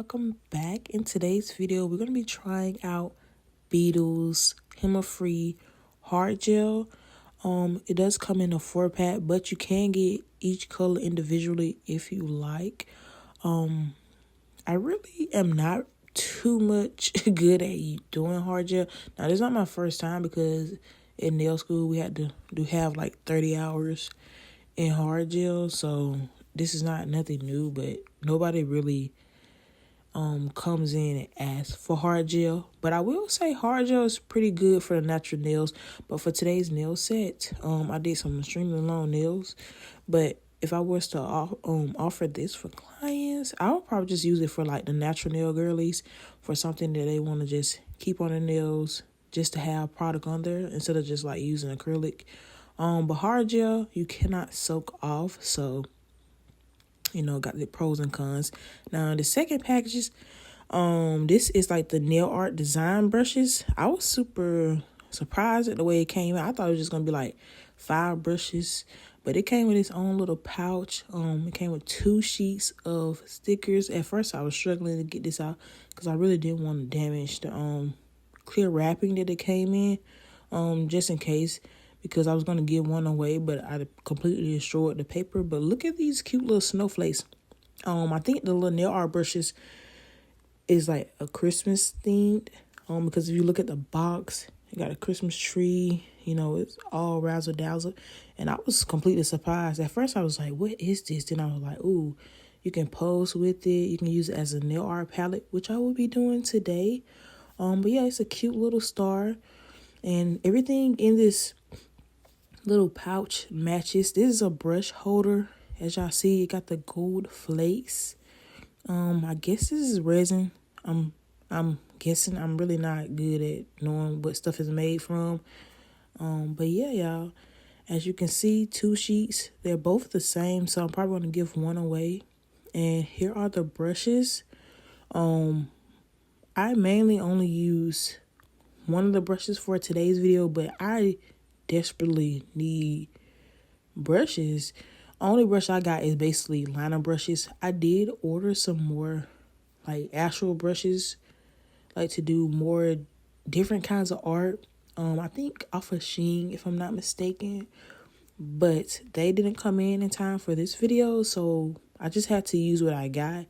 welcome back. In today's video, we're going to be trying out Beetles HEMA-Free Hard Gel. It does come in a 4-pack, but you can get each color individually if you like. I really am not too much good at doing hard gel. Now, this is not my first time because in nail school we had to have like 30 hours in hard gel, so this is not nothing new, but nobody really comes in and asks for hard gel. But I will say hard gel is pretty good for the natural nails. But for today's nail set, I did some extremely long nails. But if I was to offer this for clients, I would probably just use it for like the natural nail girlies, for something that they want to just keep on their nails, just to have product on there instead of just like using acrylic. But hard gel, you cannot soak off, so got the pros and cons. Now the second packages, this is like the nail art design brushes. I was super surprised at the way it came out. I thought it was just gonna be like 5 brushes, but it came with its own little pouch. It came with 2 sheets of stickers. At first I was struggling to get this out because I really didn't want to damage the clear wrapping that it came in, just in case, because I was going to give one away, but I completely destroyed the paper. But look at these cute little snowflakes. I think the little nail art brushes is like a Christmas themed, because if you look at the box, it got a Christmas tree, it's all razzle dazzle. And I was completely surprised. At first I was like, what is this? Then I was like, ooh, you can pose with it. You can use it as a nail art palette, which I will be doing today. But yeah, it's a cute little star, and everything in this little pouch matches. This is a brush holder. As y'all see, it got the gold flakes. I guess this is resin. I'm guessing. I'm really not good at knowing what stuff is made from. But yeah, y'all, as you can see, 2 sheets. They're both the same, so I'm probably going to give one away. And here are the brushes. I mainly only use one of the brushes for today's video, but I desperately need brushes. Only brush I got is basically liner brushes. I did order some more like actual brushes, like to do more different kinds of art. I think off of Shein, if I'm not mistaken, but they didn't come in time for this video, so I just had to use what I got.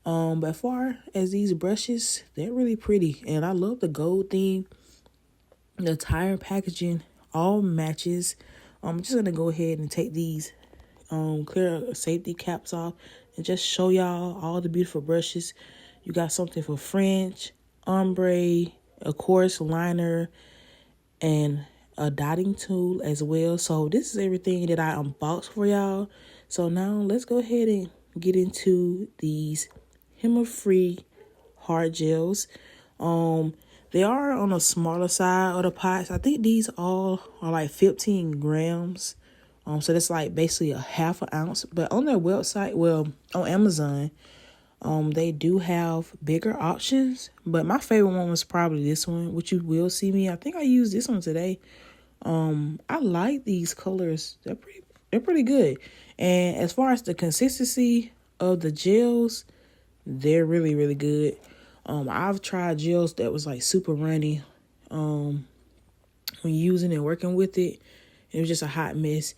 But as far as these brushes, they're really pretty, and I love the gold theme. The entire packaging all matches. I'm just gonna go ahead and take these clear safety caps off and just show y'all all the beautiful brushes. You got something for French, ombre, of course, liner, and a dotting tool as well. So this is everything that I unboxed for y'all. So now let's go ahead and get into these HEMA-Free hard gels. They are on a smaller side of the pots. I think these all are like 15 grams. So that's like basically a half an ounce. But on their website, well, on Amazon, they do have bigger options. But my favorite one was probably this one, which you will see me. I think I used this one today. I like these colors. They're pretty good. And as far as the consistency of the gels, they're really, really good. I've tried gels that was like super runny when using and working with it. It was just a hot mess.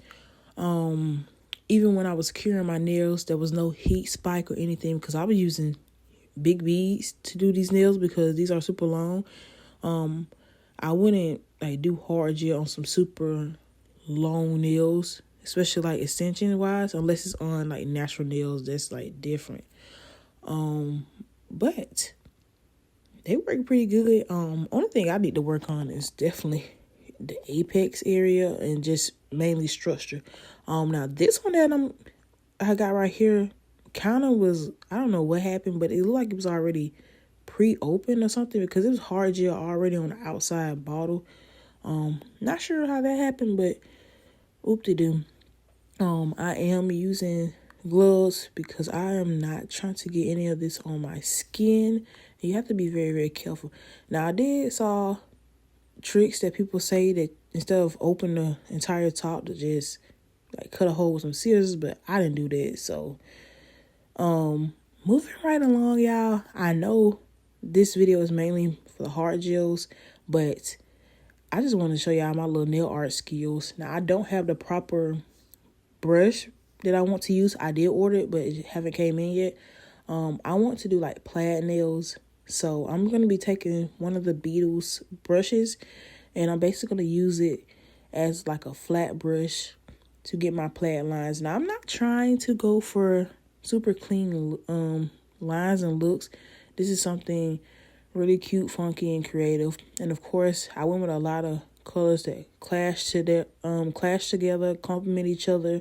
Even when I was curing my nails, there was no heat spike or anything because I was using big beads to do these nails because these are super long. I wouldn't like do hard gel on some super long nails, especially like extension wise, unless it's on like natural nails. That's like different. But they work pretty good. Only thing I need to work on is definitely the apex area and just mainly structure. Now this one that I got right here kind of was, I don't know what happened, but it looked like it was already pre-opened or something because it was hard gel already on the outside bottle. Not sure how that happened, but oop-de-doo. I am using gloves because I am not trying to get any of this on my skin. You have to be very, very careful. Now, I did saw tricks that people say that instead of open the entire top to just like cut a hole with some scissors, but I didn't do that. So moving right along, y'all. I know this video is mainly for the hard gels, but I just want to show y'all my little nail art skills. Now, I don't have the proper brush that I want to use. I did order it, but it haven't came in yet. I want to do like plaid nails. So I'm going to be taking one of the Beetles brushes, and I'm basically going to use it as like a flat brush to get my plaid lines. Now, I'm not trying to go for super clean lines and looks. This is something really cute, funky, and creative. And of course, I went with a lot of colors that clash together, complement each other.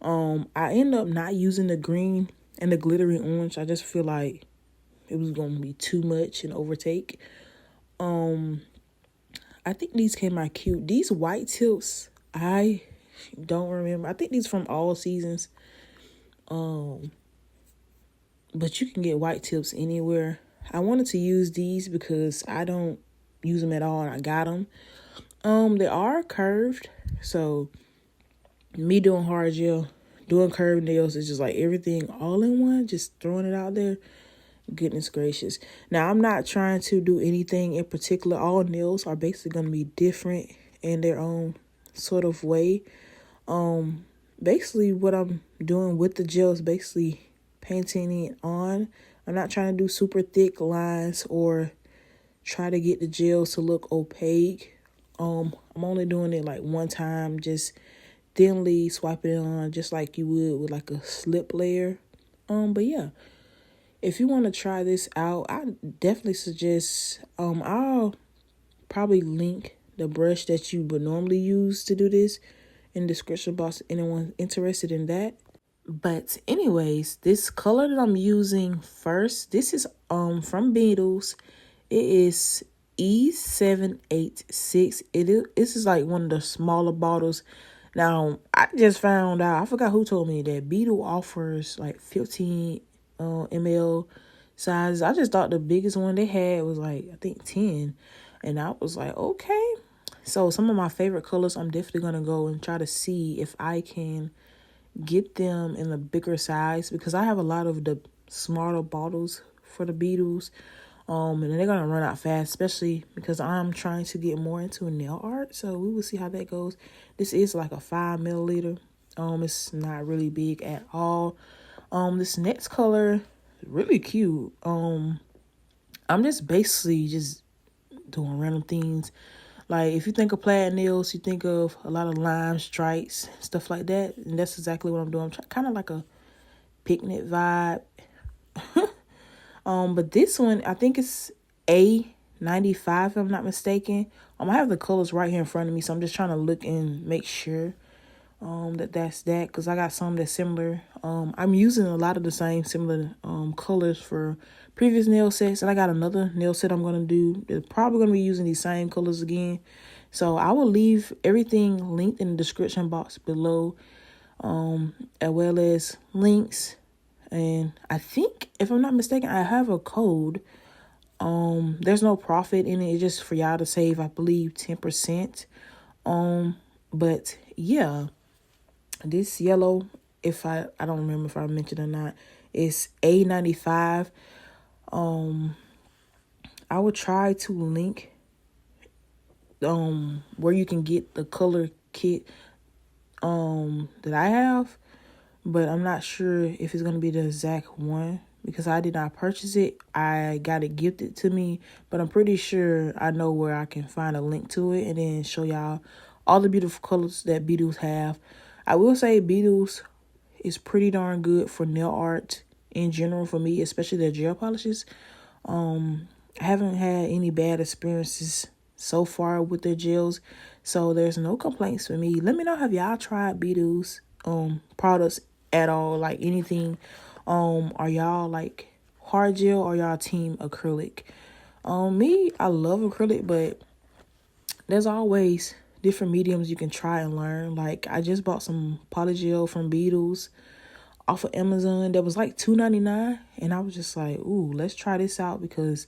I end up not using the green and the glittery orange. I just feel like it was gonna be too much and overtake. I think these came out cute. These white tips, I don't remember. I think these from All Seasons. But you can get white tips anywhere. I wanted to use these because I don't use them at all, and I got them. They are curved, so me doing hard gel, doing curved nails is just like everything all in one, just throwing it out there. Goodness gracious. Now, I'm not trying to do anything in particular. All nails are basically going to be different in their own sort of way. Basically what I'm doing with the gel is basically painting it on. I'm not trying to do super thick lines or try to get the gels to look opaque. I'm only doing it like one time, just thinly swiping it on just like you would with like a slip layer. But yeah, if you want to try this out, I definitely suggest, I'll probably link the brush that you would normally use to do this in the description box, anyone interested in that. But anyways, this color that I'm using first, this is from Beetles. It is E786. This is like one of the smaller bottles. Now, I just found out, I forgot who told me that Beetle offers like 15 ml sizes. I just thought the biggest one they had was like, I think 10. And I was like, okay. So some of my favorite colors, I'm definitely going to go and try to see if I can get them in a bigger size, because I have a lot of the smaller bottles for the Beetles. And they're going to run out fast, especially because I'm trying to get more into nail art. So we will see how that goes. This is like a 5 milliliter. It's not really big at all. This next color is really cute. I'm just basically just doing random things. Like, if you think of plaid nails, you think of a lot of lime stripes, stuff like that. And that's exactly what I'm doing. I'm kind of like a picnic vibe. But this one, I think it's A95, if I'm not mistaken. I have the colors right here in front of me, so I'm just trying to look and make sure that's that, because I got some that's similar. I'm using a lot of the same similar colors for previous nail sets, and I got another nail set I'm going to do. They're probably going to be using these same colors again. So I will leave everything linked in the description box below, as well as links. And I think, if I'm not mistaken, I have a code. There's no profit in it. It's just for y'all to save, I believe, 10%. But yeah, this yellow, if I don't remember if I mentioned or not, is A95. I would try to link where you can get the color kit that I have, but I'm not sure if it's going to be the exact one, because I did not purchase it. I got it gifted to me, but I'm pretty sure I know where I can find a link to it and then show y'all all the beautiful colors that Beetles have. I will say Beetles is pretty darn good for nail art in general for me, especially their gel polishes. I haven't had any bad experiences so far with their gels, so there's no complaints for me. Let me know, have y'all tried Beetles products at all, like anything? Are y'all like hard gel, or y'all team acrylic? Me, I love acrylic, but there's always different mediums you can try and learn. Like, I just bought some polygel from Beetles off of Amazon that was like $2.99, and I was just like, ooh, let's try this out, because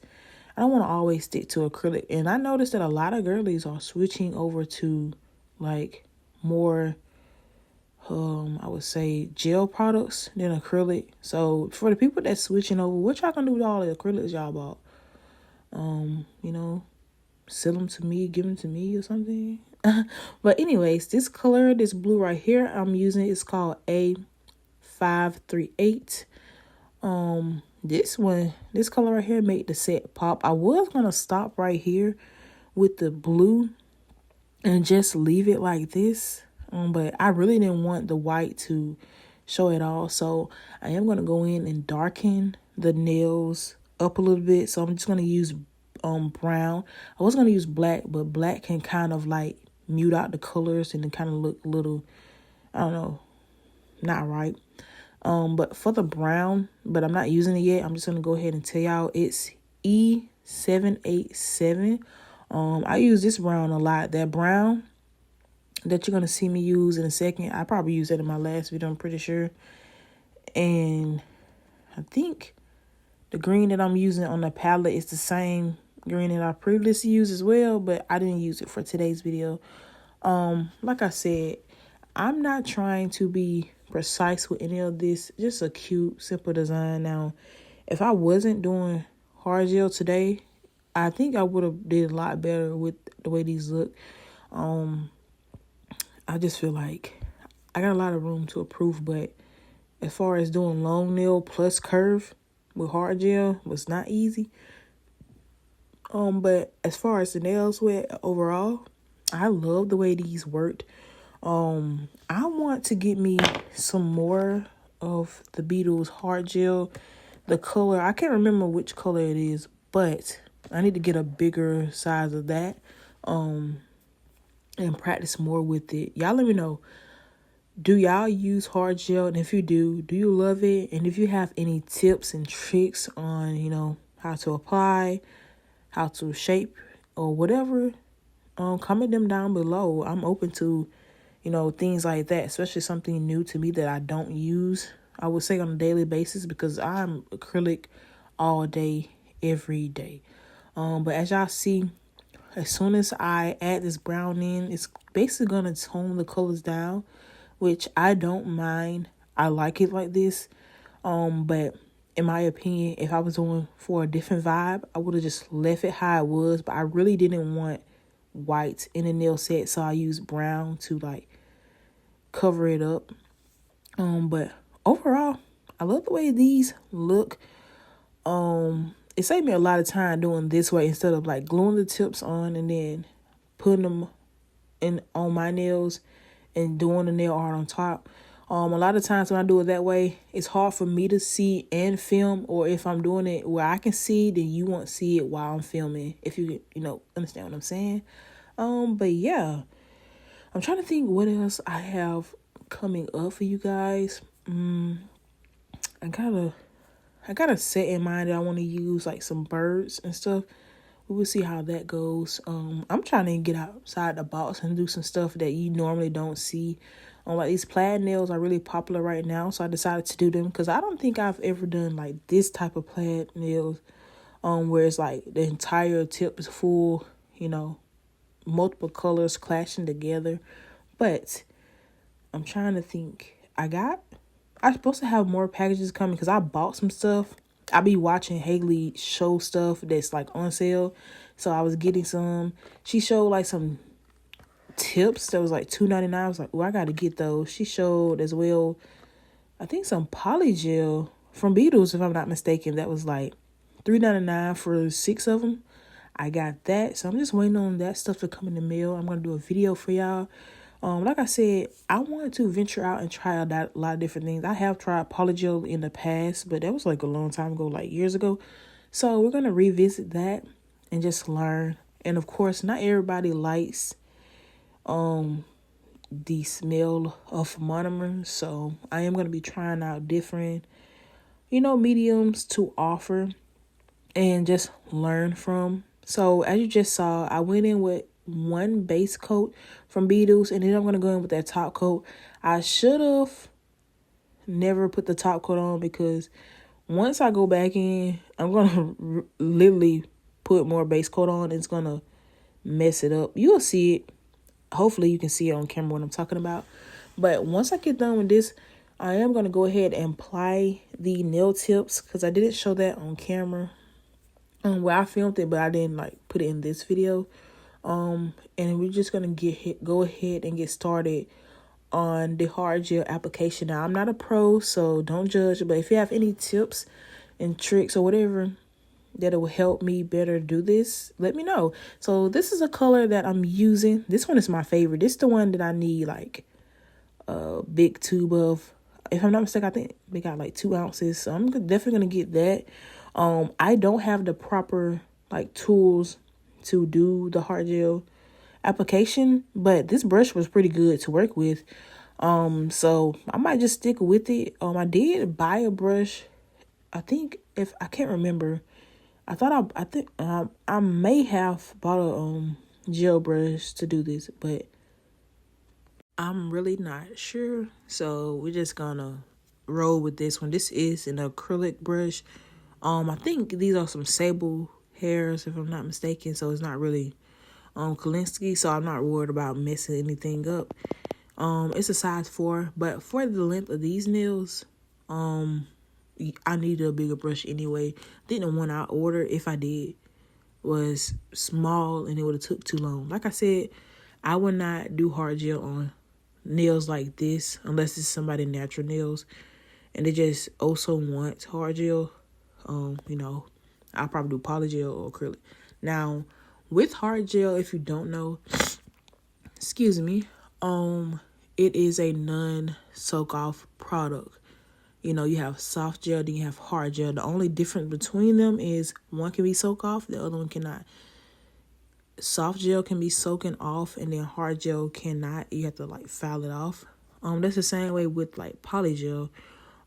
I don't want to always stick to acrylic. And I noticed that a lot of girlies are switching over to like more I would say gel products than acrylic. So for the people that's switching over, what y'all gonna do with all the acrylics y'all bought? You know, sell them to me, give them to me or something. But anyways, this color, this blue right here I'm using is called A538. This color right here made the set pop. I was gonna stop right here with the blue and just leave it like this. But I really didn't want the white to show it all. So I am going to go in and darken the nails up a little bit. So I'm just going to use brown. I was going to use black, but black can kind of like mute out the colors and it kind of look a little, I don't know, not right. But for the brown, but I'm not using it yet. I'm just going to go ahead and tell y'all it's E787. I use this brown a lot. That brown that you're going to see me use in a second, I probably used that in my last video, I'm pretty sure. And I think the green that I'm using on the palette is the same green that I previously used as well, but I didn't use it for today's video. Like I said, I'm not trying to be precise with any of this, just a cute, simple design. Now, if I wasn't doing hard gel today, I think I would have did a lot better with the way these look. I just feel like I got a lot of room to improve, but as far as doing long nail plus curve with hard gel was not easy. But as far as the nails went overall, I love the way these worked. I want to get me some more of the Beetles hard gel. The color, I can't remember which color it is, but I need to get a bigger size of that. And practice more with it. Y'all let me know, do y'all use hard gel? And if you do you love it? And if you have any tips and tricks on, you know, how to apply, how to shape or whatever, comment them down below. I'm open to, you know, things like that, especially something new to me that I don't use, I would say, on a daily basis, because I'm acrylic all day, every day. But as y'all see, as soon as I add this brown in, it's basically going to tone the colors down, which I don't mind. I like it like this. But in my opinion, if I was going for a different vibe, I would have just left it how it was. But I really didn't want white in the nail set, so I used brown to like cover it up. But overall, I love the way these look. It saved me a lot of time doing this way instead of like gluing the tips on and then putting them in on my nails and doing the nail art on top. A lot of times when I do it that way, it's hard for me to see and film, or if I'm doing it where I can see, then you won't see it while I'm filming, if you know, understand what I'm saying. But yeah, I'm trying to think what else I have coming up for you guys. I got a set in mind that I want to use, like some birds and stuff. We will see how that goes. I'm trying to get outside the box and do some stuff that you normally don't see. Like these plaid nails are really popular right now, so I decided to do them because I don't think I've ever done like this type of plaid nails, where it's like the entire tip is full, you know, multiple colors clashing together. But I'm trying to think. I'm supposed to have more packages coming because I bought some stuff. I be watching Haley show stuff that's like on sale. So I was getting some. She showed like some tips that was like $2.99. I was like, oh, I got to get those. She showed as well, I think, some poly gel from Beetles, if I'm not mistaken. That was like $3.99 for 6 of them. I got that. So I'm just waiting on that stuff to come in the mail. I'm going to do a video for y'all. Like I said, I wanted to venture out and try out a lot of different things. I have tried polygel in the past, but that was like a long time ago, like years ago. So we're going to revisit that and just learn. And of course, not everybody likes the smell of monomers. So I am going to be trying out different, you know, mediums to offer and just learn from. So as you just saw, I went in with one base coat from Beetles, and then I'm going to go in with that top coat. I should have never put the top coat on because once I go back in, I'm going to literally put more base coat on. It's going to mess it up. You'll see it. Hopefully you can see it on camera what I'm talking about. But once I get done with this, I am going to go ahead and apply the nail tips, because I didn't show that on camera where I filmed it, but I didn't like put it in this video. And we're just going to go ahead and get started on the hard gel application. Now, I'm not a pro, so don't judge, but if you have any tips and tricks or whatever that it will help me better do this, let me know. So this is a color that I'm using. This one is my favorite. This is the one that I need like a big tube of. If I'm not mistaken, I think they got like 2 ounces. So I'm definitely going to get that. I don't have the proper like tools to do the hard gel application, but this brush was pretty good to work with. So I might just stick with it. I did buy a brush. I think I can't remember. I think I may have bought a gel brush to do this, but I'm really not sure. So we're just gonna roll with this one. This is an acrylic brush. I think these are some sable hairs, if I'm not mistaken. So it's not really Kolinsky, so I'm not worried about messing anything up. It's a size 4, but for the length of these nails, I needed a bigger brush anyway. I think the one I ordered, if I did, was small and it would have took too long. Like I said, I would not do hard gel on nails like this unless it's somebody's natural nails and they just also want hard gel. I'll probably do polygel or acrylic. Now, with hard gel, if you don't know, excuse me, it is a non-soak-off product. You have soft gel, then you have hard gel. The only difference between them is one can be soak off, the other one cannot. Soft gel can be soaking off, and then hard gel cannot. You have to like file it off. That's the same way with like polygel.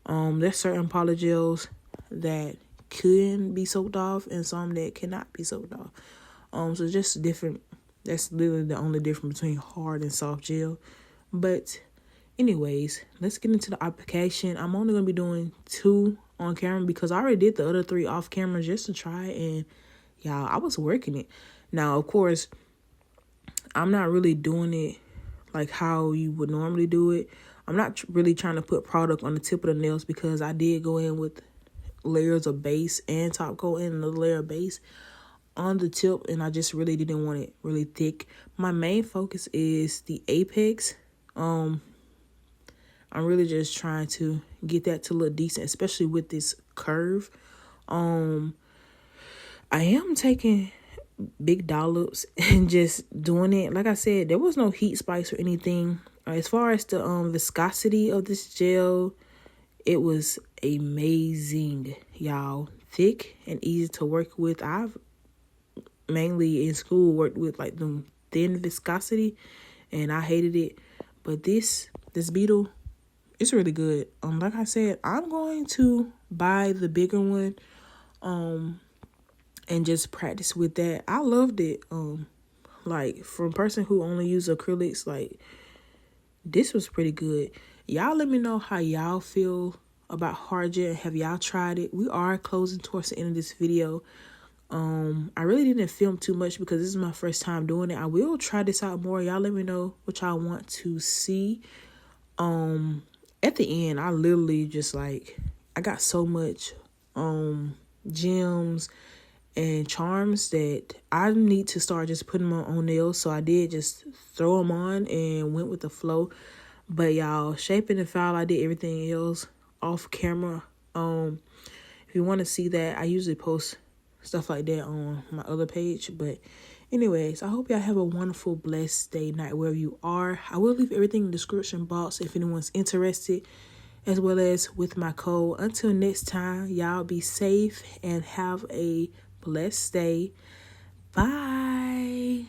There's certain polygels that can be soaked off and some that cannot be soaked off. So just different. That's literally the only difference between hard and soft gel. But anyways, let's get into the application. I'm only going to be doing 2 on camera because I already did the other 3 off camera just to try. And y'all, I was working it. Now, of course, I'm not really doing it like how you would normally do it. I'm not really trying to put product on the tip of the nails because I did go in with layers of base and top coat and another layer of base on the tip, and I just really didn't want it really thick. My main focus is the apex. I'm really just trying to get that to look decent, especially with this curve. I am taking big dollops and just doing it. Like I said, there was no heat spikes or anything. As far as the viscosity of this gel, it was amazing, y'all. Thick and easy to work with. I've mainly in school worked with like the thin viscosity, and I hated it. But this Beetle, it's really good. Like I said, I'm going to buy the bigger one, and just practice with that. I loved it. Like from a person who only uses acrylics, like this was pretty good. Y'all let me know how y'all feel about hard gel. Have y'all tried it? We are closing towards the end of this video. I really didn't film too much because this is my first time doing it. I will try this out more. Y'all let me know what y'all want to see. At the end, I literally just like, I got so much gems and charms that I need to start just putting them on nails. So I did just throw them on and went with the flow. But y'all, shaping and file, I did everything else off camera. If you want to see that, I usually post stuff like that on my other page. But anyways, I hope y'all have a wonderful, blessed day, night, wherever you are. I will leave everything in the description box if anyone's interested, as well as with my code. Until next time, y'all be safe and have a blessed day. Bye.